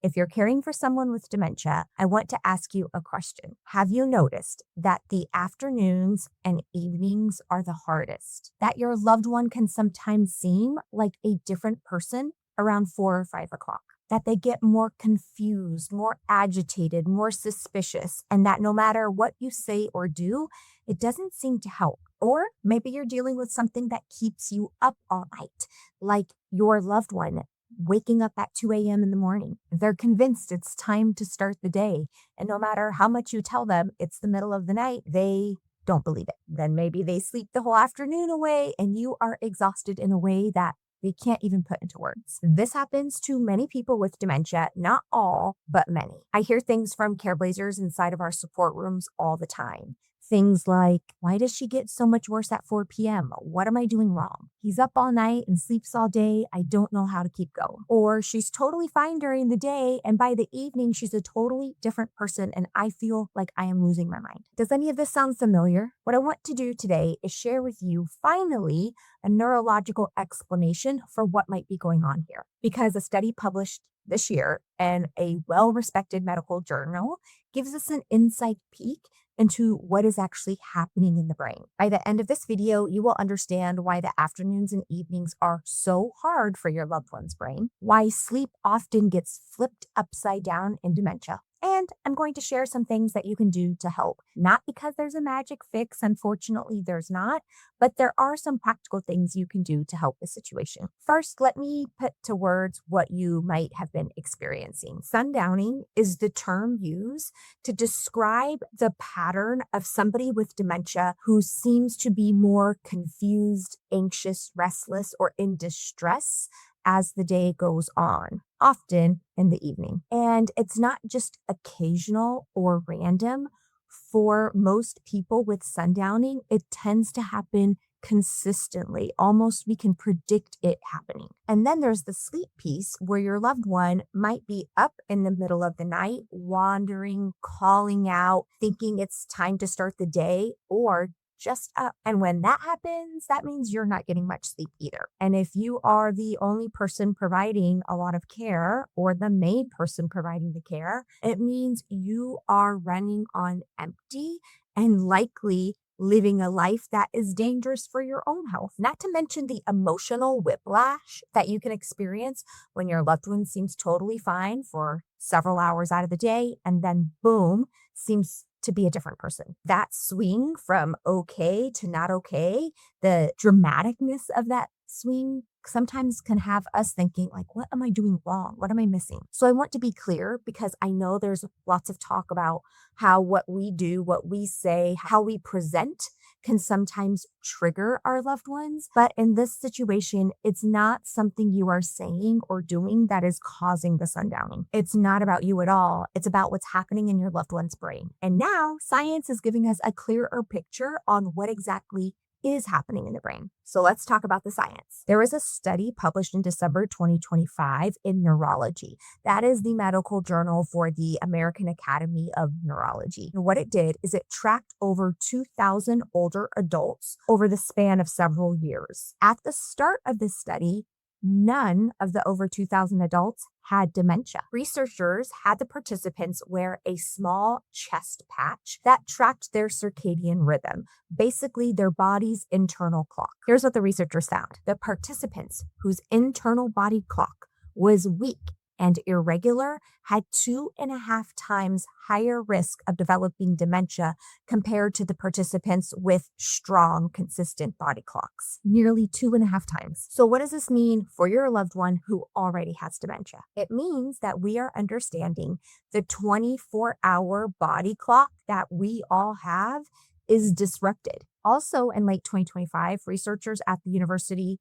If you're caring for someone with dementia, I want to ask you a question. Have you noticed that the afternoons and evenings are the hardest? That your loved one can sometimes seem like a different person around 4 or 5 o'clock? That they get more confused, more agitated, more suspicious, and that no matter what you say or do, it doesn't seem to help. Or maybe you're dealing with something that keeps you up all night, like your loved one waking up at 2 a.m. in the morning. They're convinced it's time to start the day. And no matter how much you tell them it's the middle of the night, they don't believe it. Then maybe they sleep the whole afternoon away and you are exhausted in a way that they can't even put into words. This happens to many people with dementia, not all, but many. I hear things from Careblazers inside of our support rooms all the time. Things like, why does she get so much worse at 4 p.m.? What am I doing wrong? He's up all night and sleeps all day. I don't know how to keep going. Or she's totally fine during the day, and by the evening, she's a totally different person, and I feel like I am losing my mind. Does any of this sound familiar? What I want to do today is share with you, finally, a neurological explanation for what might be going on here. Because a study published this year in a well-respected medical journal gives us an inside peek into what is actually happening in the brain. By the end of this video, you will understand why the afternoons and evenings are so hard for your loved one's brain, why sleep often gets flipped upside down in dementia. And I'm going to share some things that you can do to help. Not because there's a magic fix, unfortunately there's not, but there are some practical things you can do to help the situation. First, let me put to words what you might have been experiencing. Sundowning is the term used to describe the pattern of somebody with dementia who seems to be more confused, anxious, restless, or in distress as the day goes on, often in the evening. And it's not just occasional or random. For most people with sundowning, it tends to happen consistently. Almost we can predict it happening. And then there's the sleep piece where your loved one might be up in the middle of the night, wandering, calling out, thinking it's time to start the day, or just up. And when that happens, that means you're not getting much sleep either. And if you are the only person providing a lot of care or the main person providing the care, it means you are running on empty and likely living a life that is dangerous for your own health. Not to mention the emotional whiplash that you can experience when your loved one seems totally fine for several hours out of the day and then boom, seems to be a different person. That swing from okay to not okay, the dramaticness of that swing sometimes can have us thinking like, what am I doing wrong? What am I missing? So I want to be clear because I know there's lots of talk about how what we do, what we say, how we present can sometimes trigger our loved ones. But in this situation, it's not something you are saying or doing that is causing the sundowning. It's not about you at all. It's about what's happening in your loved one's brain. And now science is giving us a clearer picture on what exactly is happening in the brain. So let's talk about the science. There was a study published in December 2025 in Neurology. That is the medical journal for the American Academy of Neurology. And what it did is it tracked over 2,000 older adults over the span of several years. At the start of this study, none of the over 2,000 adults had dementia. Researchers had the participants wear a small chest patch that tracked their circadian rhythm, basically their body's internal clock. Here's what the researchers found. The participants whose internal body clock was weak and irregular had 2.5 times higher risk of developing dementia compared to the participants with strong, consistent body clocks. Nearly 2.5 times. So what does this mean for your loved one who already has dementia? It means that we are understanding the 24-hour body clock that we all have is disrupted. Also, in late 2025, researchers at the University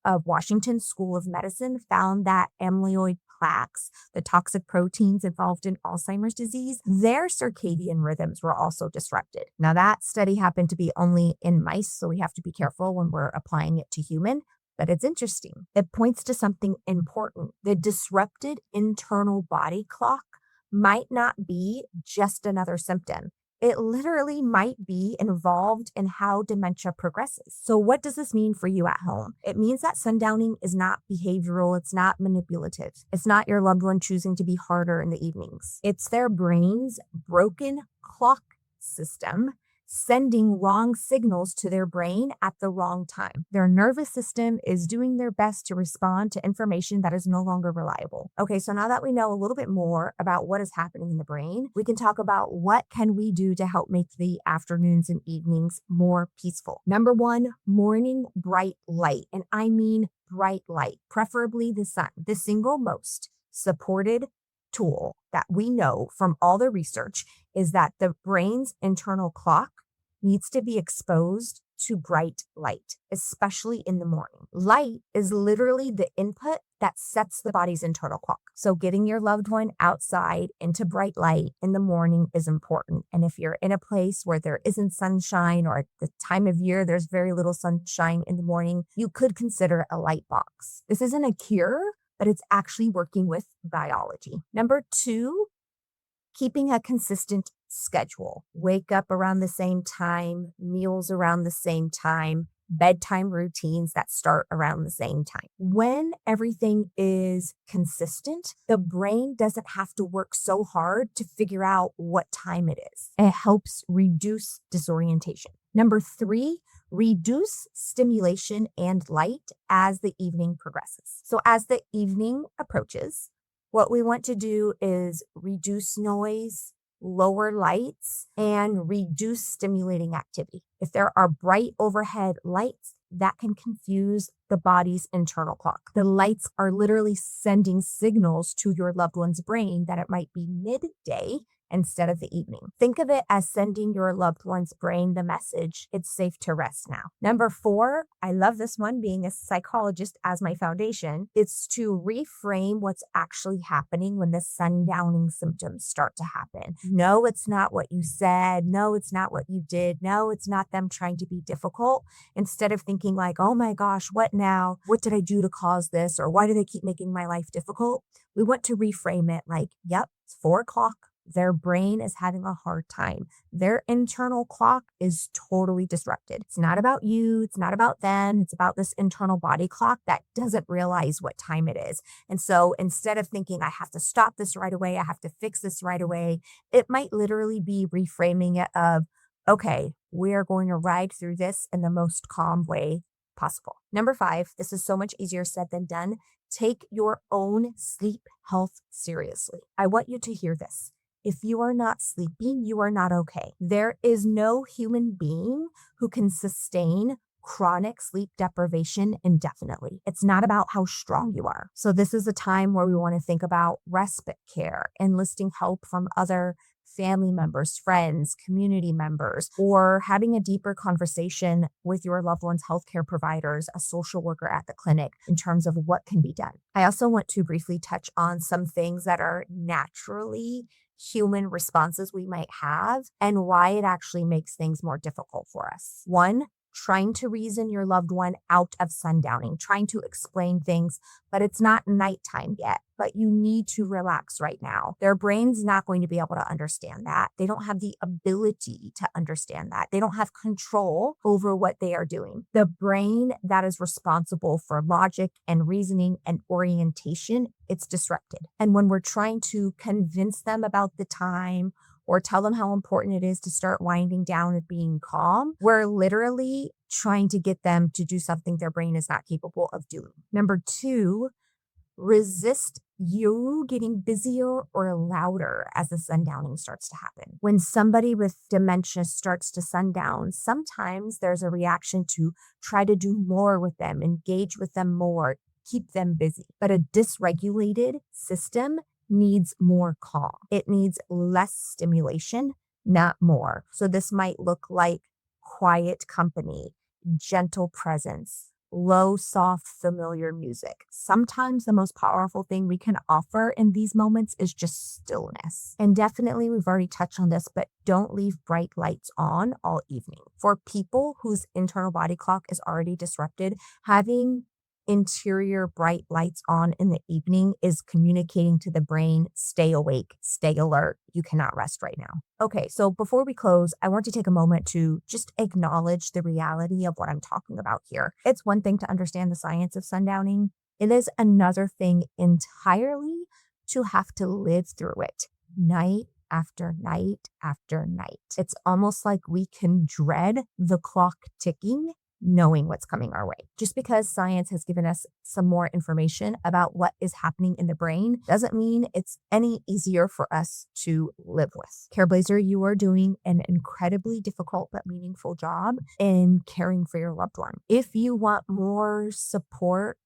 of Washington School of Medicine found that amyloid plaques, the toxic proteins involved in Alzheimer's disease, their circadian rhythms were also disrupted. Now, that study happened to be only in mice, so we have to be careful when we're applying it to human, but it's interesting. It points to something important. The disrupted internal body clock might not be just another symptom. It literally might be involved in how dementia progresses. So, what does this mean for you at home? It means that sundowning is not behavioral, it's not manipulative, it's not your loved one choosing to be harder in the evenings. It's their brain's broken clock system sending wrong signals to their brain at the wrong time. Their nervous system is doing their best to respond to information that is no longer reliable. Okay, so now that we know a little bit more about what is happening in the brain, we can talk about what can we do to help make the afternoons and evenings more peaceful. Number one, morning bright light. And I mean bright light, preferably the sun, the single most supported tool that we know from all the research is that the brain's internal clock needs to be exposed to bright light, especially in the morning. Light is literally the input that sets the body's internal clock. So getting your loved one outside into bright light in the morning is important. And if you're in a place where there isn't sunshine or at the time of year there's very little sunshine in the morning, you could consider a light box. This isn't a cure, but it's actually working with biology. Number two, keeping a consistent schedule. Wake up around the same time, meals around the same time, bedtime routines that start around the same time. When everything is consistent, the brain doesn't have to work so hard to figure out what time it is. It helps reduce disorientation. Number three, reduce stimulation and light as the evening progresses. So as the evening approaches, what we want to do is reduce noise, lower lights, and reduce stimulating activity. If there are bright overhead lights, that can confuse the body's internal clock. The lights are literally sending signals to your loved one's brain that it might be midday instead of the evening. Think of it as sending your loved one's brain the message, it's safe to rest now. Number four, I love this one being a psychologist as my foundation. It's to reframe what's actually happening when the sundowning symptoms start to happen. No, it's not what you said. No, it's not what you did. No, it's not them trying to be difficult. Instead of thinking like, oh my gosh, what now? What did I do to cause this? Or why do they keep making my life difficult? We want to reframe it like, yep, it's 4 o'clock. Their brain is having a hard time. Their internal clock is totally disrupted. It's not about you. It's not about them. It's about this internal body clock that doesn't realize what time it is. And so instead of thinking, I have to stop this right away, I have to fix this right away, it might literally be reframing it of, okay, we are going to ride through this in the most calm way possible. Number five, this is so much easier said than done. Take your own sleep health seriously. I want you to hear this. If you are not sleeping, you are not okay. There is no human being who can sustain chronic sleep deprivation indefinitely. It's not about how strong you are. So this is a time where we want to think about respite care, enlisting help from other family members, friends, community members, or having a deeper conversation with your loved one's healthcare providers, a social worker at the clinic in terms of what can be done. I also want to briefly touch on some things that are naturally human responses we might have and why it actually makes things more difficult for us. One, trying to reason your loved one out of sundowning, trying to explain things, but it's not nighttime yet, but you need to relax right now. Their brain's not going to be able to understand that. They don't have the ability to understand that. They don't have control over what they are doing. The brain that is responsible for logic and reasoning and orientation, it's disrupted. And when we're trying to convince them about the time or tell them how important it is to start winding down and being calm, we're literally trying to get them to do something their brain is not capable of doing. Number two, resist you getting busier or louder as the sundowning starts to happen. When somebody with dementia starts to sundown, sometimes there's a reaction to try to do more with them, engage with them more, keep them busy. But a dysregulated system needs more calm. It needs less stimulation, not more. So this might look like quiet company, gentle presence, low, soft, familiar music. Sometimes the most powerful thing we can offer in these moments is just stillness. And definitely, we've already touched on this, but don't leave bright lights on all evening. For people whose internal body clock is already disrupted, having interior bright lights on in the evening is communicating to the brain, stay awake, stay alert. You cannot rest right now. Okay, so before we close, I want to take a moment to just acknowledge the reality of what I'm talking about here. It's one thing to understand the science of sundowning. It is another thing entirely to have to live through it night after night after night. It's almost like we can dread the clock ticking, knowing what's coming our way. Just because science has given us some more information about what is happening in the brain doesn't mean it's any easier for us to live with. Careblazer, you are doing an incredibly difficult but meaningful job in caring for your loved one. If you want more support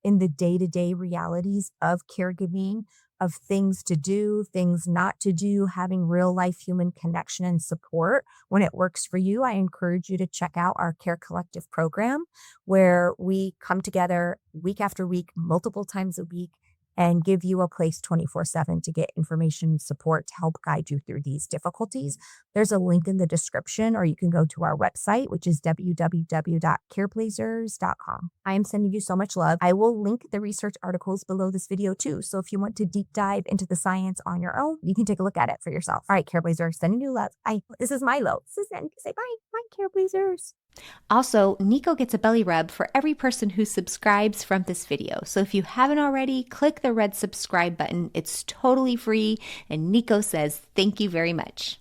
in the day-to-day realities of caregiving, of things to do, things not to do, having real life human connection and support when it works for you, I encourage you to check out our Care Collective program, where we come together week after week, multiple times a week, and give you a place 24/7 to get information and support to help guide you through these difficulties. There's a link in the description, or you can go to our website, which is www.careblazers.com. I am sending you so much love. I will link the research articles below this video too. So if you want to deep dive into the science on your own, you can take a look at it for yourself. All right, Careblazer, sending you love. This is Milo. This is say bye. Bye, Careblazers. Also, Nico gets a belly rub for every person who subscribes from this video. So if you haven't already, click the red subscribe button. It's totally free, and Nico says thank you very much.